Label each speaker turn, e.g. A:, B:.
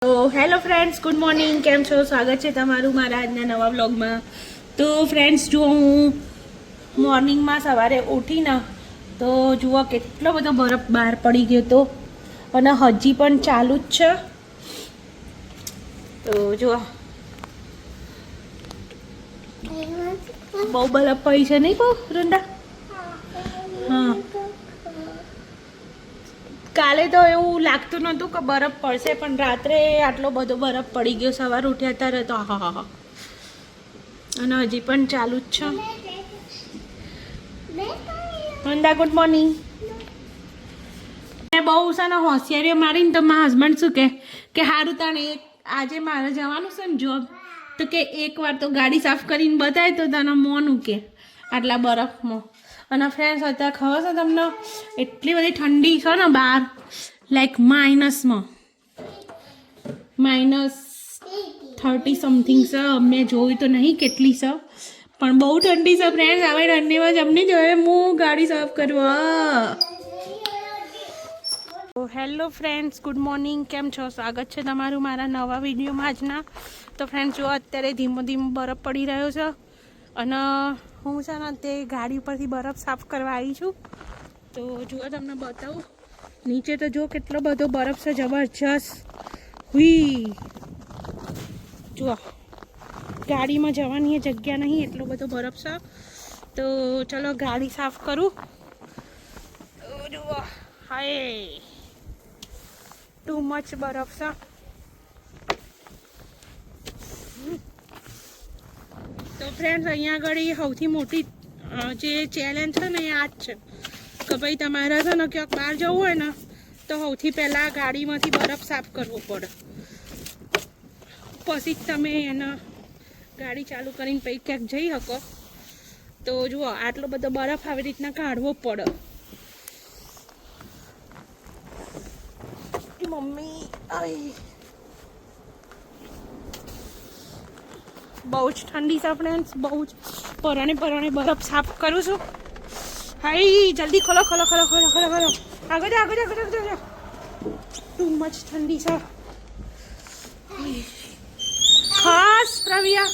A: તો hello friends, good morning. કેમ છો? સ્વાગત છે તમારું મારા આજના નવા વ્લોગમાં. તો ફ્રેન્ડ્સ, જો હું મોર્નિંગમાં સવારે ઉઠીને તો જુઓ કેટલો બધો બરફ બહાર પડી ગયો હતો અને હજી પણ ચાલુ જ છે. તો જુઓ બહુ બરફ પડી છે નહીં? બહુ રૂંડા. હા, કાલે તો એવું લાગતું નહોતું કે બરફ પડશે, પણ રાત્રે આટલો બધો બરફ પડી ગયો. સવાર ઉઠ્યા ત્યારે તો હા અને હજી પણ ચાલુ જ છે. વંદા, ગુડ મોર્નિંગ. મેં બહુ છે ને હોશિયારીઓ મારીને તો મારા હસબન્ડ શું કે સારું તાણે આજે મારે જવાનું છે ને જોબ, તો કે એકવાર તો ગાડી સાફ કરીને બતાય તો તને મોનું કે આટલા બરફમાં. અને ફ્રેન્ડ્સ, અત્યારે ખબર છે તમને એટલી બધી ઠંડી છે ને બહાર, લાઈક -30 સમથિંગ છે. મેં જોયું તો નહીં કેટલી છે, પણ બહુ ઠંડી છે ફ્રેન્ડ્સ. હવે ઠંડીમાં જમની જોઈએ હું ગાડી સાફ કરવા. તો હેલો ફ્રેન્ડ્સ, ગુડ મોર્નિંગ. કેમ છો? સ્વાગત છે તમારું મારા નવા વિડીયોમાં આજના. તો ફ્રેન્ડ્સ, જો અત્યારે ધીમો ધીમો બરફ પડી રહ્યો છે અને હું છે ને તે ગાડી ઉપરથી બરફ સાફ કરવા આવી છું. તો જુઓ તમને બતાવું, નીચે તો જો કેટલો બધો બરફ છે, જબરજસ્ત. હુઈ જુઓ, ગાડીમાં જવાની એ જગ્યા નહીં, એટલો બધો બરફ છે. તો ચલો ગાડી સાફ કરું. તો જુઓ, હાય ટુ મચ બરફ છે. તો ફ્રેન્ડ્સ, અહીંયા આગળ સૌથી મોટી જે ચેલેન્જ છે ને એ આ જ છે કે ભાઈ તમારે છે ને ક્યાંક બહાર જવું હોય ને તો સૌથી પહેલાં ગાડીમાંથી બરફ સાફ કરવો પડે, પછી જ તમે એને ગાડી ચાલુ કરીને પછી ક્યાંક જઈ શકો. તો જુઓ, આટલો બધો બરફ આવી રીતના કાઢવો પડે. મમ્મી આવી બહુ જ ઠંડી છે ફ્રેન્ડ્સ, બહુ જ પરાણે બરફ સાફ કરું છું. હાઈ જલ્દી ખોલો. આગળ જાઓ. ટુ મચ ઠંડી છે ખાસ પ્રવ્યા.